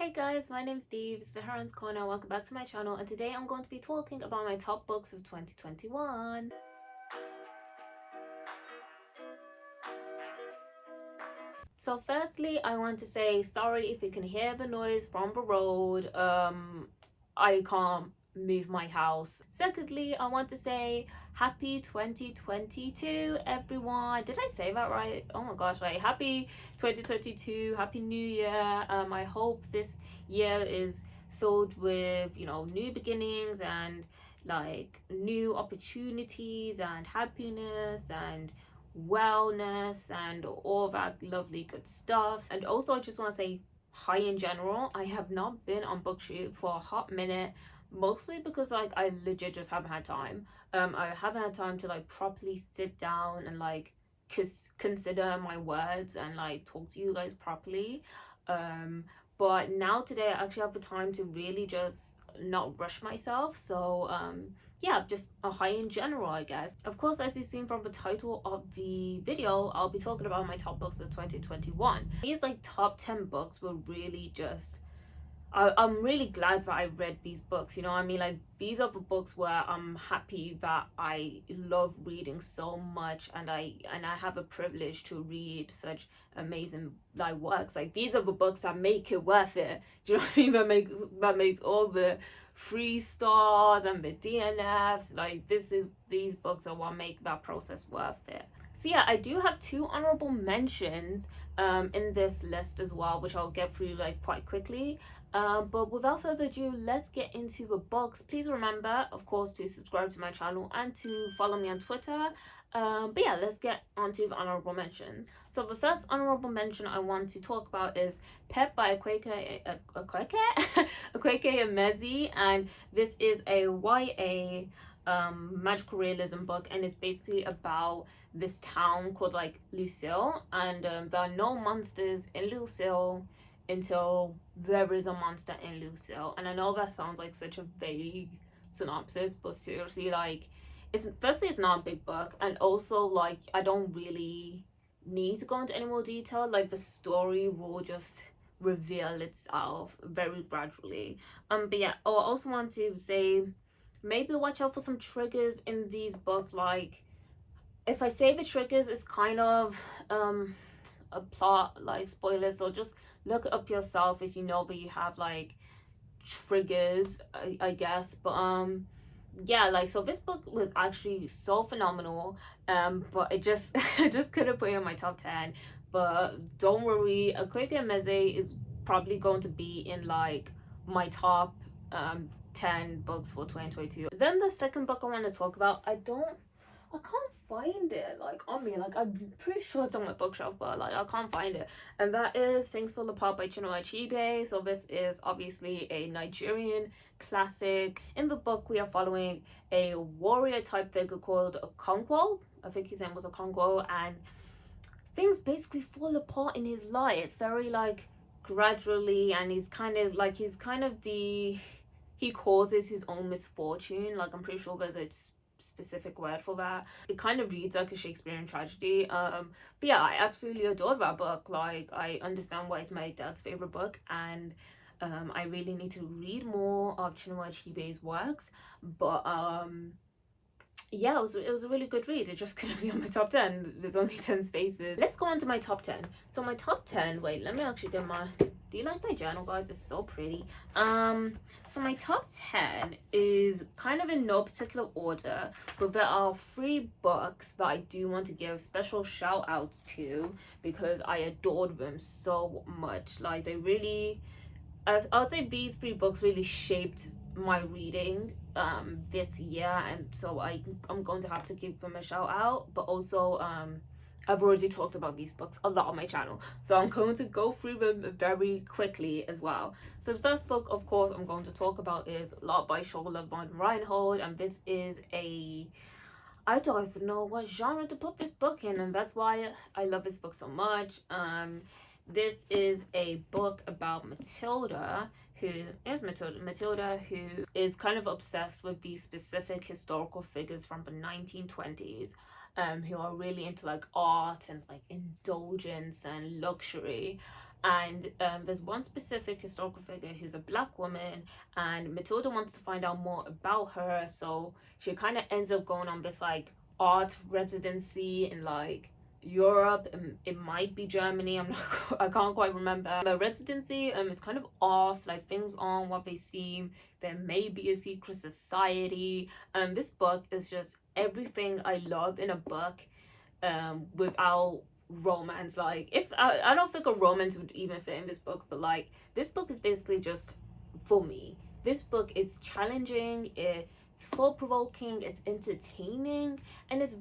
Hey guys, my name's Dee. This is the Heroine's Corner. Welcome back to my channel, and today I'm going to be talking about my top books of 2021. So firstly, I want to say sorry if you can hear the noise from the road. I can't move my house. Secondly, I want to say happy 2022 everyone. Did I say that right? Oh my gosh, right. Happy 2022, happy new year. I hope this year is filled with, new beginnings and like new opportunities and happiness and wellness and all that lovely good stuff. And also I just want to say hi in general. I have not been on BookShoot for a hot minute, mostly because like I legit just haven't had time. I haven't had time to like properly sit down and like consider my words and like talk to you guys properly. But now today I actually have the time to really just not rush myself. So yeah, just a hi in general, I guess. Of course, as you've seen from the title of the video, I'll be talking about my top books of 2021. These like top 10 books were really just I'm really glad that I read these books. I mean, like, these are the books where I'm happy that I love reading so much, and I have a privilege to read such amazing like works. Like, these are the books that make it worth it. Do you know what I mean? That makes all the 3 stars and the DNFs. Like, these books are what make that process worth it. So yeah, I do have 2 honorable mentions in this list as well, which I'll get through like quite quickly. But without further ado, let's get into the books. Please remember, of course, to subscribe to my channel and to follow me on Twitter. But yeah, let's get onto the honorable mentions. So the first honorable mention I want to talk about is Pet by Akwaeke Emezi, and this is a YA magical realism book, and it's basically about this town called like Lucille, and there are no monsters in Lucille until there is a monster in Lucille. And I know that sounds like such a vague synopsis, but seriously, like, it's not a big book, and also like I don't really need to go into any more detail. Like, the story will just reveal itself very gradually. But yeah, I also want to say maybe watch out for some triggers in these books. Like, if I say the triggers, it's kind of a plot like spoiler, so just look it up yourself if you know that you have like triggers, I guess. But yeah, like, so this book was actually so phenomenal, but it just I just couldn't put it in my top 10. But don't worry, Akwaeke Emezi is probably going to be in like my top 10 books for 2022. Then the second book I want to talk about, I can't find it like on me. Like, I'm pretty sure it's on my bookshelf, but like I can't find it. And that is Things Fall Apart by Chinua Achebe. So this is obviously a Nigerian classic. In the book, we are following a warrior type figure called Okonkwo. I think his name was Okonkwo, and things basically fall apart in his life very like gradually, and he's kind of the he causes his own misfortune. Like, I'm pretty sure there's a specific word for that. It kind of reads like a Shakespearean tragedy. But yeah, I absolutely adore that book. Like, I understand why it's my dad's favorite book, and I really need to read more of Chinua Achebe's works. But yeah, it was a really good read. It just couldn't be on my top 10. There's only 10 spaces. Let's go on to my top 10. So my top 10, wait, let me actually get my, do you like my journal, guys? It's so pretty. So my top 10 is kind of in no particular order, but there are 3 books that I do want to give special shout outs to because I adored them so much. Like, they really, I would say these 3 books really shaped my reading this year, and so I'm going to have to give them a shout out. But also I've already talked about these books a lot on my channel, so I'm going to go through them very quickly as well. So the first book, of course, I'm going to talk about is Lot by Shola von Reinhold, and this is I don't even know what genre to put this book in, and that's why I love this book so much. This is a book about Matilda, who is kind of obsessed with these specific historical figures from the 1920s, who are really into like art and like indulgence and luxury. And there's one specific historical figure who's a black woman, and Matilda wants to find out more about her, so she kind of ends up going on this like art residency in like Europe. It might be Germany, I'm not I can't quite remember. The residency is kind of off, like things aren't what they seem. There may be a secret society. This book is just everything I love in a book, without romance. Like, if I don't think a romance would even fit in this book, but like this book is basically just for me. This book is challenging, it's thought-provoking, it's entertaining, and it's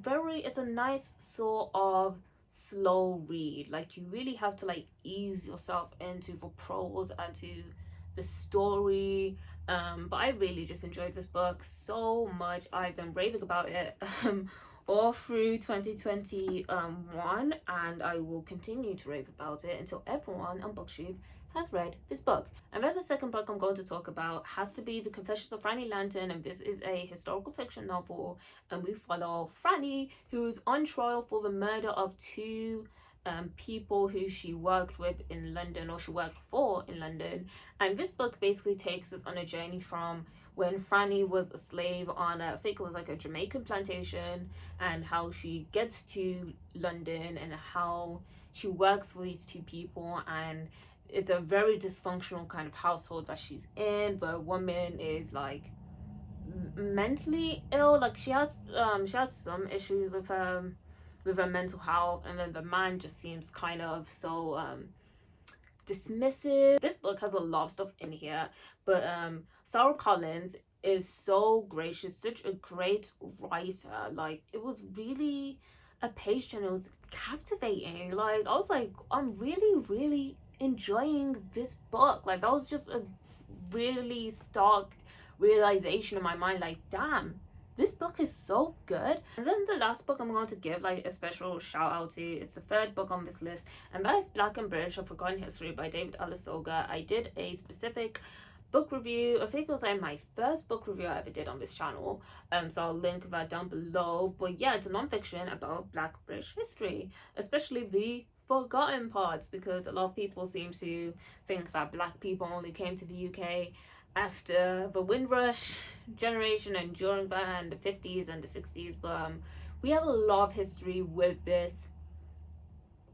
a nice sort of slow read. Like, you really have to like ease yourself into the prose and to the story. But I really just enjoyed this book so much. I've been raving about it all through 2021, and I will continue to rave about it until everyone on BookTube has read this book. And then the second book I'm going to talk about has to be The Confessions of Fanny Lantern, and this is a historical fiction novel, and we follow Fanny, who's on trial for the murder of two people who she worked with in London, or she worked for in London. And this book basically takes us on a journey from when Fanny was a slave on I think it was like a Jamaican plantation, and how she gets to London and how she works for these two people. And it's a very dysfunctional kind of household that she's in. The woman is like mentally ill, like she has some issues with her mental health, and then the man just seems kind of so dismissive. This book has a lot of stuff in here, but Sarah Collins is so gracious, such a great writer. Like, it was really a page and it was captivating. Like, I was like, I'm really enjoying this book. Like, that was just a really stark realization in my mind, like, damn, this book is so good. And then the last book I'm going to give like a special shout out to, it's the third book on this list, and that is Black and British: A Forgotten History by David Alisoga. I did a specific book review, I think it was like my first book review I ever did on this channel, so I'll link that down below. But yeah, it's a non-fiction about Black British history, especially the forgotten parts, because a lot of people seem to think that black people only came to the UK after the Windrush generation and during that, and the 50s and the 60s. But we have a lot of history with this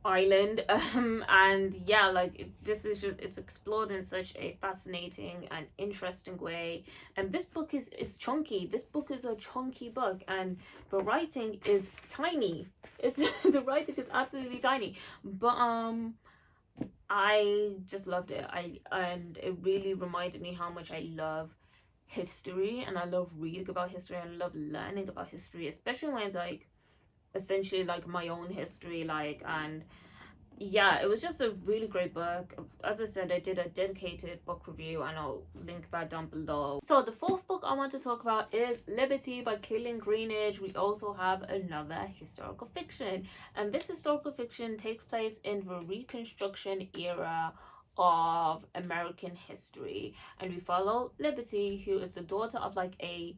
island, and yeah, like this is just, it's explored in such a fascinating and interesting way. And this book is chunky. This book is a chunky book, and the writing is tiny. It's the writing is absolutely tiny, but I just loved it. And it really reminded me how much I love history, and I love reading about history, and I love learning about history, especially when it's like essentially like my own history. Like, and yeah, it was just a really great book. As I said, I did a dedicated book review, and I'll link that down below. So the fourth book I want to talk about is Liberty by Caitlin Greenidge. We also have another historical fiction, and this historical fiction takes place in the Reconstruction era of American history, and we follow Liberty, who is the daughter of like a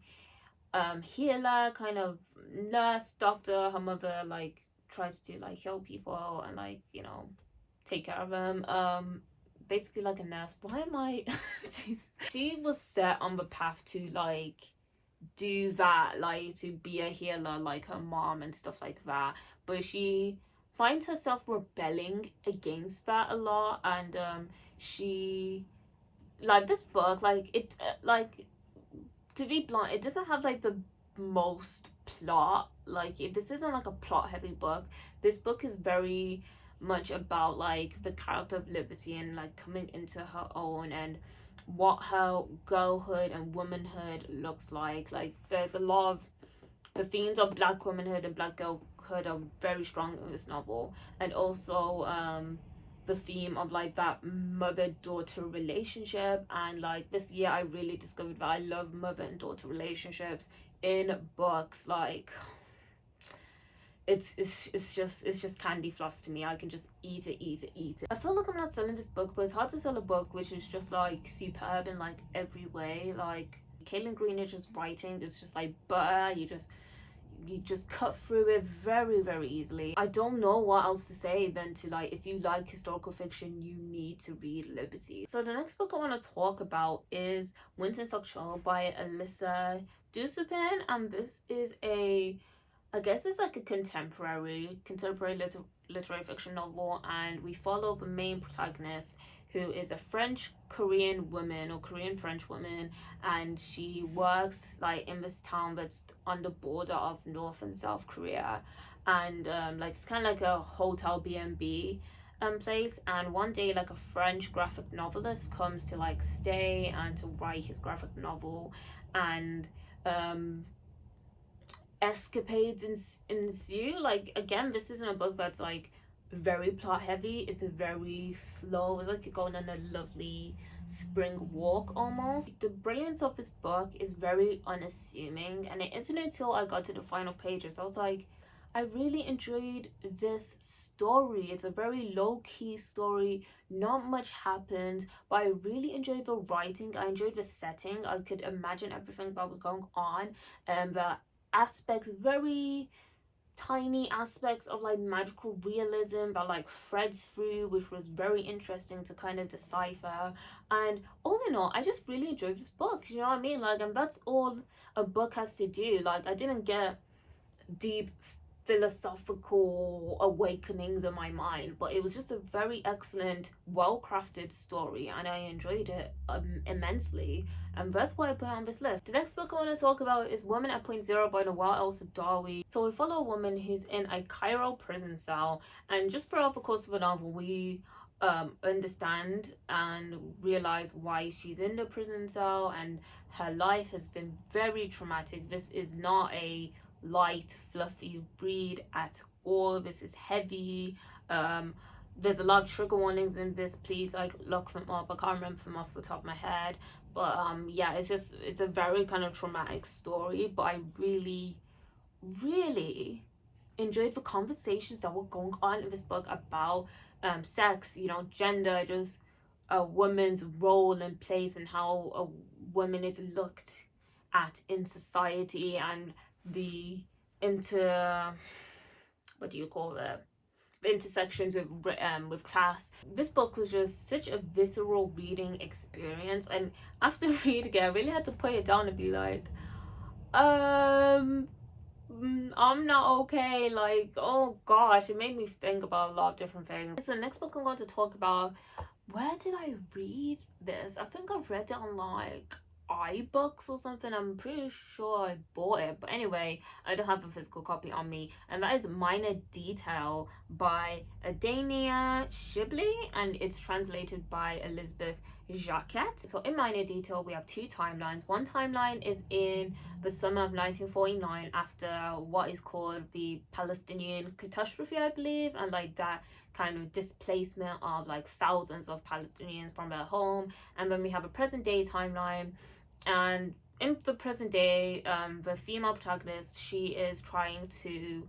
healer, kind of nurse, doctor. Her mother like tries to like heal people and like, you know, take care of them, basically like a nurse. Why am I she was set on the path to like do that, like to be a healer like her mom and stuff like that, but she finds herself rebelling against that a lot. And she, like, this book, like it like, to be blunt, it doesn't have like the most plot. Like, this isn't like a plot heavy book. This book is very much about like the character of Liberty and like coming into her own, and what her girlhood and womanhood looks like. Like, there's a lot of the themes of black womanhood and black girlhood are very strong in this novel, and also the theme of like that mother-daughter relationship. And like this year I really discovered that I love mother and daughter relationships in books. Like, it's just candy floss to me. I can just eat it. I feel like I'm not selling this book, but it's hard to sell a book which is just like superb in like every way. Like, Caitlin Greenidge's writing is just like butter. You just you just cut through it very, very easily. I don't know what else to say than to, like, if you like historical fiction, you need to read Liberty. So the next book I want to talk about is Winter Chill by Alyssa Dusupin, and this is I guess it's like a contemporary literary fiction novel, and we follow the main protagonist, who is a French Korean woman, or Korean French woman, and she works like in this town that's on the border of North and South Korea, and like it's kind of like a hotel B&B place. And one day, like, a French graphic novelist comes to like stay and to write his graphic novel, and escapades ensue. Like, again, this isn't a book that's like very plot heavy. It's a very slow, it's like you're going on a lovely spring walk almost. The brilliance of this book is very unassuming, and it isn't until I got to the final pages I was like, I really enjoyed this story. It's a very low-key story, not much happened, but I really enjoyed the writing. I enjoyed the setting. I could imagine everything that was going on, and the aspects, very tiny aspects of like magical realism that like threads through, which was very interesting to kind of decipher. And all in all, I just really enjoyed this book, you know what I mean? Like, and that's all a book has to do. Like, I didn't get deep philosophical awakenings in my mind, but it was just a very excellent, well-crafted story, and I enjoyed it immensely, and that's why I put it on this list. The next book I want to talk about is Woman at Point Zero by Noelle El Sadawi. So we follow a woman who's in a Cairo prison cell, and just throughout the course of the novel we understand and realize why she's in the prison cell, and her life has been very traumatic. This is not a light fluffy read at all. This is heavy. There's a lot of trigger warnings in this. Please like look them up. I can't remember them off the top of my head, but yeah, it's a very kind of traumatic story, but I really enjoyed the conversations that were going on in this book about sex, you know, gender, just a woman's role and place, and how a woman is looked at in society, and the what do you call it, the intersections with class. This book was just such a visceral reading experience, and after reading it I really had to put it down and be like, I'm not okay. Like, oh gosh, it made me think about a lot of different things. So the next book I'm going to talk about, where did I read this? I think I've read it on like iBooks or something. I'm pretty sure I bought it, but anyway, I don't have a physical copy on me, and that is Minor Detail by Adania Shibley, and it's translated by Elizabeth Jacquet. So in Minor Detail we have two timelines. One timeline is in the summer of 1949, after what is called the Palestinian catastrophe, I believe, and like that kind of displacement of like thousands of Palestinians from their home. And then we have a present day timeline, and in the present day, the female protagonist, she is trying to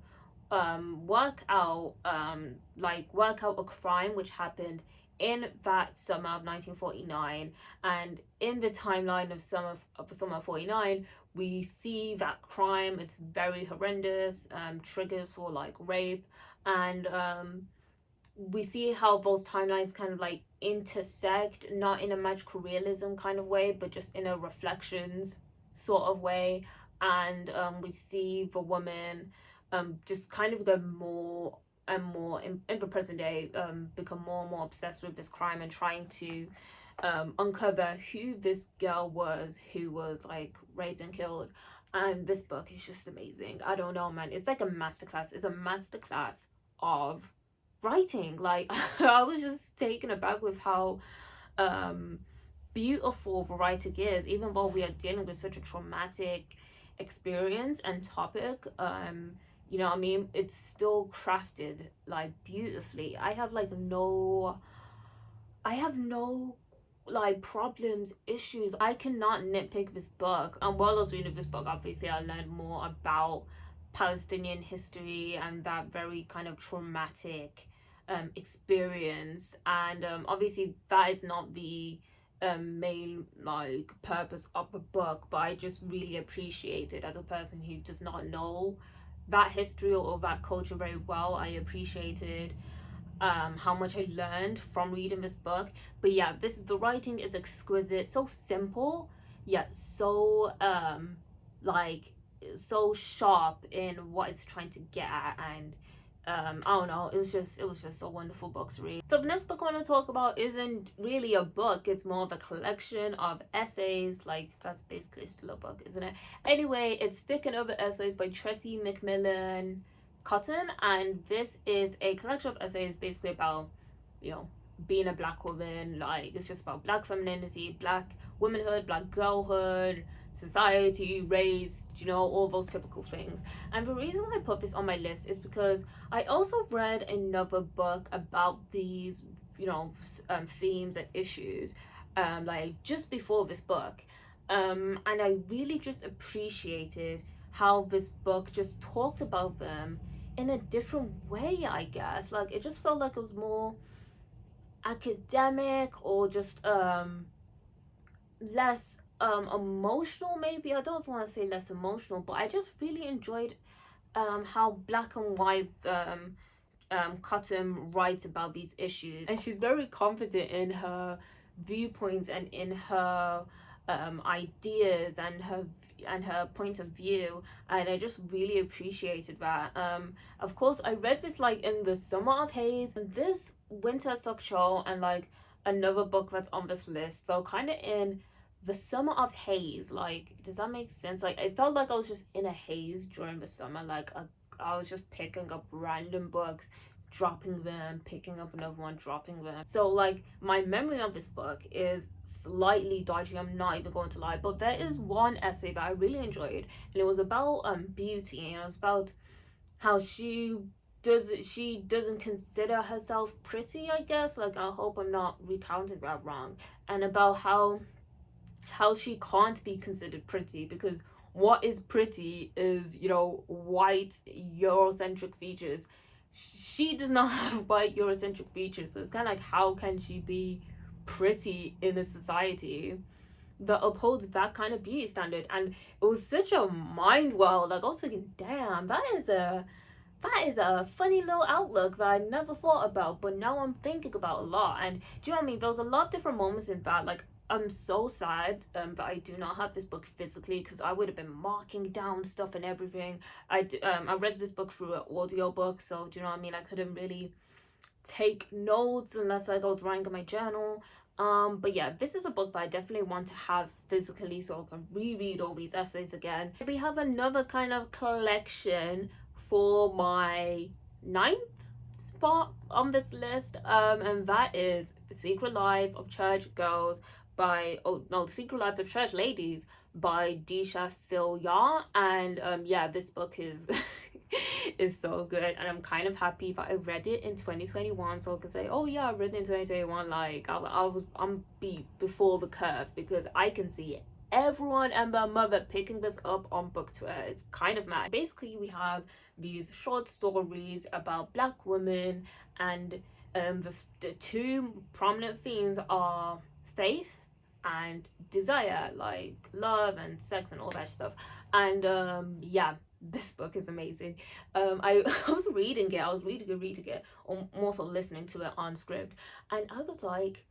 work out a crime which happened in that summer of 1949. And in the timeline of summer of 49, we see that crime. It's very horrendous, triggers for like rape, and we see how those timelines kind of like intersect, not in a magical realism kind of way, but just in a reflections sort of way. And we see the woman just kind of go more and more in the present day, become more and more obsessed with this crime, and trying to uncover who this girl was who was like raped and killed. And this book is just amazing. I don't know, man, it's like a masterclass. It's a masterclass of writing. Like, I was just taken aback with how beautiful the writing is, even though we are dealing with such a traumatic experience and topic. You know what I mean, it's still crafted like beautifully. I have no like problems, issues. I cannot nitpick this book. And while I was reading this book, obviously I learned more about Palestinian history and that very kind of traumatic experience. And obviously that is not the main like purpose of the book, but I just really appreciate it as a person who does not know that history or that culture very well. I appreciated how much I learned from reading this book. But yeah, the writing is exquisite, so simple yet so like so sharp in what it's trying to get at. And I don't know, it was just a wonderful book to read. So the next book I want to talk about isn't really a book, it's more of a collection of essays. Like, that's basically still a book, isn't it? Anyway, it's Thick and Over Essays by Tressie McMillan Cotton, and this is a collection of essays basically about, you know, being a black woman. Like, it's just about black femininity, black womanhood, black girlhood, society, race, you know, all those typical things. And the reason why I put this on my list is because I also read another book about these, you know, themes and issues, like just before this book, and I really just appreciated how this book just talked about them in a different way, I guess. Like, it just felt like it was more academic, or just less emotional, maybe. I don't want to say less emotional, but I just really enjoyed how black and white Cotton writes about these issues, and she's very confident in her viewpoints and in her ideas and her point of view, and I just really appreciated that. Of course, I read this like in the summer of haze, and this winter suck show and like another book that's on this list fell kind of in the summer of haze. Like, does that make sense? Like, it felt like I was just in a haze during the summer. Like, I was just picking up random books, dropping them, picking up another one, dropping them. So like, my memory of this book is slightly dodgy, I'm not even going to lie. But there is one essay that I really enjoyed, and it was about beauty, and it was about how she doesn't consider herself pretty, I guess. Like, I hope I'm not recounting that wrong. And about how she can't be considered pretty, because what is pretty is, you know, white Eurocentric features. She does not have white Eurocentric features, so it's kind of like, how can she be pretty in a society that upholds that kind of beauty standard? And it was such a mind well. Like, I was thinking, damn, that is a funny little outlook that I never thought about, but now I'm thinking about a lot. And do you know what I mean? There was a lot of different moments in that. Like, I'm so sad that I do not have this book physically, because I would have been marking down stuff and everything. I read this book through an audiobook, so do you know what I mean? I couldn't really take notes unless like I was writing in my journal. But yeah, this is a book that I definitely want to have physically, so I can reread all these essays again. We have another kind of collection for my 9th spot on this list, and that is The Secret Life of Church Girls by The Secret Life of Church Ladies by Disha Filya. And yeah, this book is is so good, and I'm kind of happy that I read it in 2021, so I can say, oh yeah, I read it in 2021. Like, I'm before the curve, because I can see everyone and their mother picking this up on book Twitter. It's kind of mad. Basically, we have these short stories about black women, and the two prominent themes are faith and desire, like love and sex and all that stuff. And yeah, this book is amazing. I was reading it, or more so listening to it on script, and I was like,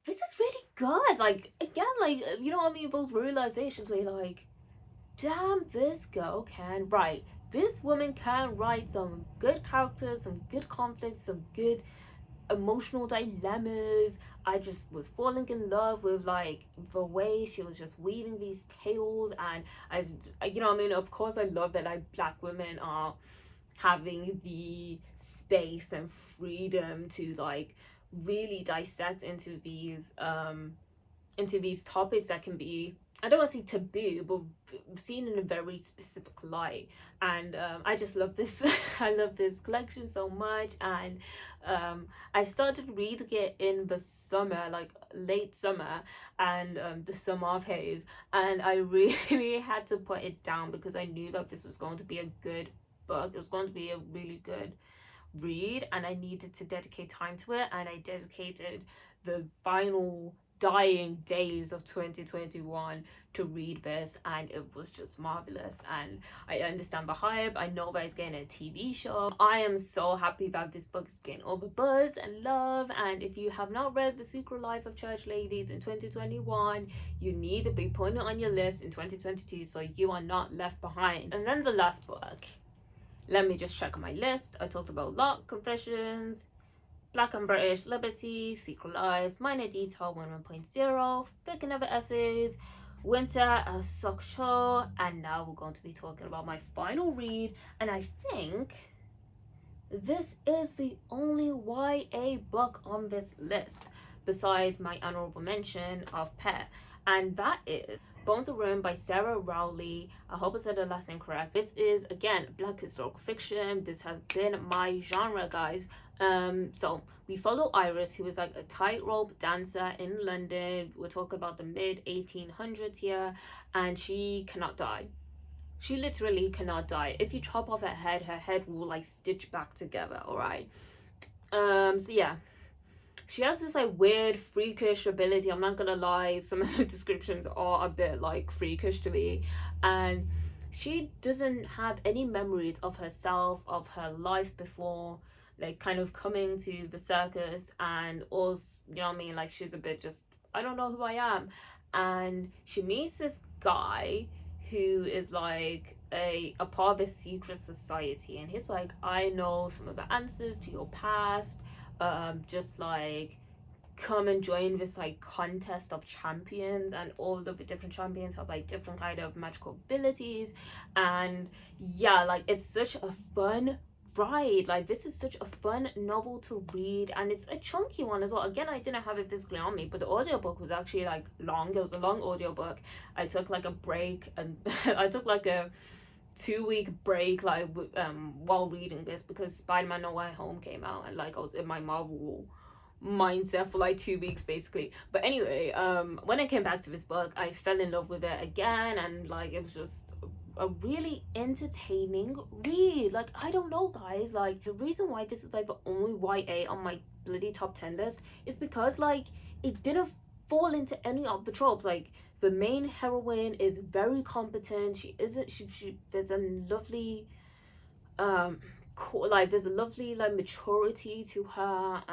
this is really good. Like, again, like, you know what I mean, those realizations where you're like, damn, this girl can write. This woman can write some good characters, some good conflicts, some good emotional dilemmas. I just was falling in love with like the way she was just weaving these tales. And I you know what I mean, of course I love that like black women are having the space and freedom to like really dissect into these topics that can be, I don't want to say taboo, but seen in a very specific light. And I just love this. I love this collection so much. And I started reading it in the summer, like late summer, and the summer of haze. And I really had to put it down, because I knew that this was going to be a good book. It was going to be a really good read, and I needed to dedicate time to it. And I dedicated the final dying days of 2021 to read this, and it was just marvelous. And I understand the hype. I know that it's getting a TV show. I am so happy that this book is getting all the buzz and love. And if you have not read The Secret Life of Church Ladies in 2021, you need to be putting it on your list in 2022 so you are not left behind. And then the last book, let me just check my list. I talked about Locke, Confessions, Black and British Liberty, Secret Lives, Minor Detail 1.0, Thick and Never Essays, Winter, A Sock Show, and now we're going to be talking about my final read. And I think this is the only YA book on this list besides my honorable mention of Pet, and that is Bones of Ruin by Sarah Rowley. I hope I said the last name correct. This is, again, Black historical fiction. This has been my genre, guys. So we follow Iris, who is like a tightrope dancer in London. We're talking about the mid 1800s here, and she cannot die. She literally cannot die. If you chop off her head will like stitch back together, all right? So yeah, she has this like weird freakish ability. I'm not gonna lie, some of the descriptions are a bit like freakish to me, and she doesn't have any memories of herself, of her life before, like kind of coming to the circus, and also, you know what I mean, like she's a bit just, I don't know who I am. And she meets this guy who is like a part of this secret society, and he's like, I know some of the answers to your past, just like come and join this like contest of champions, and all the different champions have like different kind of magical abilities. And yeah, like it's such a fun ride. Like this is such a fun novel to read, and it's a chunky one as well. Again, I didn't have it physically on me, but the audiobook was actually like long. It was a long audiobook. I took like a break, and I took like a 2-week break like while reading this, because Spider-Man No Way Home came out, and like I was in my Marvel mindset for like 2 weeks basically. But anyway, when I came back to this book, I fell in love with it again, and like it was just a really entertaining read. Like I don't know, guys, like the reason why this is like the only YA on my bloody top 10 list is because like it didn't fall into any of the tropes. Like the main heroine is very competent. She isn't she there's a lovely like there's a lovely like maturity to her.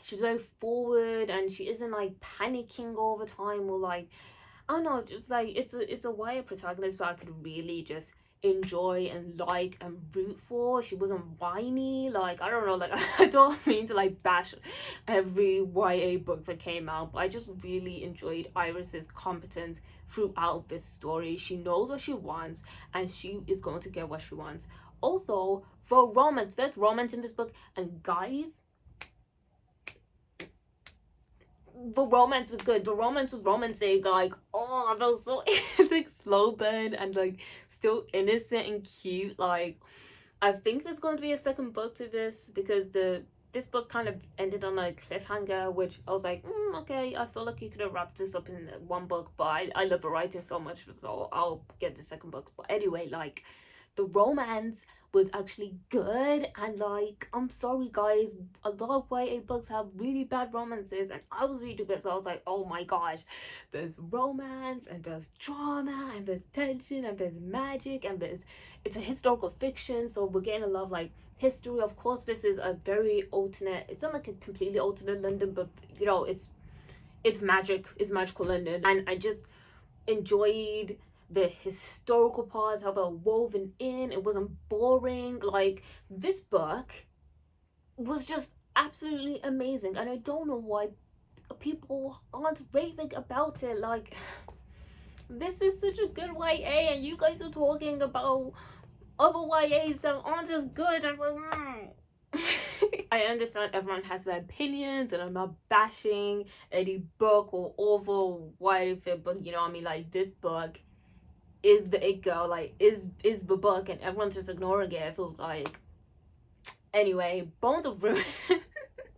She's very forward, and she isn't like panicking all the time, or like, I don't know, just like it's a YA protagonist that I could really just enjoy and like and root for. She wasn't whiny. Like I don't know, like I don't mean to like bash every YA book that came out, but I just really enjoyed Iris's competence throughout this story. She knows what she wants, and she is going to get what she wants. Also, for romance, there's romance in this book, and guys, the romance was good. The romance was romancing. Like, oh, I felt so like slow burn and like still innocent and cute. Like, I think there's going to be a second book to this, because this book kind of ended on a cliffhanger, which I was like, okay, I feel like you could have wrapped this up in one book, but I love the writing so much, so I'll get the second book. But anyway, like the romance was actually good, and like I'm sorry guys, a lot of YA books have really bad romances, and I was reading this, so I was like, oh my gosh, there's romance and there's drama and there's tension and there's magic, and it's a historical fiction, so we're getting a lot of like history. Of course, this is a very alternate, it's not like a completely alternate London, but you know, it's magical London, and I just enjoyed the historical parts, how they're woven in. It wasn't boring. Like this book was just absolutely amazing, and I don't know why people aren't raving about it. Like this is such a good YA, and you guys are talking about other YAs that aren't as good. I'm like, I understand everyone has their opinions, and I'm not bashing any book or author, whatever, but you know what I mean, like this book is the it girl, like is the book, and everyone's just ignoring it. It feels like. Anyway, Bones of Ruin.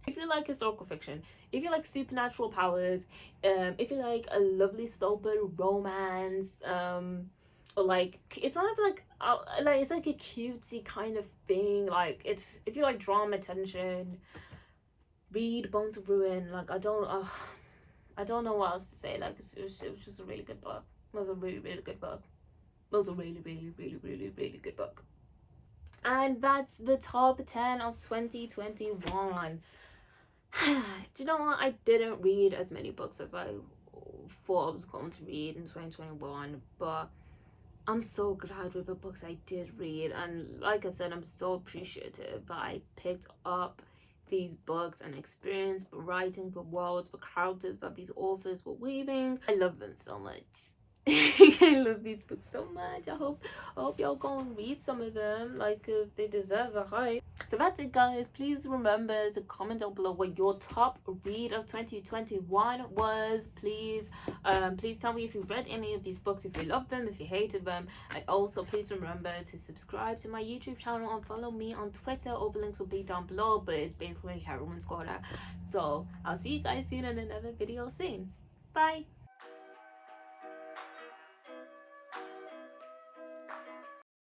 If you like historical fiction, if you like supernatural powers, if you like a lovely slow burn romance, or like it's not like it's like a cutesy kind of thing, like it's, if you like drama, tension, read Bones of Ruin. Like I don't I don't know what else to say. Like, it was just a really good book. It was a really, really good book. It was a really, really, really, really, really good book. And that's the top 10 of 2021. Do you know what? I didn't read as many books as I thought I was going to read in 2021, but I'm so glad with the books I did read. And like I said, I'm so appreciative that I picked up these books and experienced the writing, the worlds, the characters that these authors were weaving. I love them so much. I love these books so much. I hope y'all go and read some of them, like, cause they deserve a hype. So that's it, guys. Please remember to comment down below what your top read of 2021 was. Please tell me if you've read any of these books, if you loved them, if you hated them. And also please remember to subscribe to my YouTube channel and follow me on Twitter. All the links will be down below, but it's basically Heroine Scholar. So I'll see you guys soon in another video soon. Bye.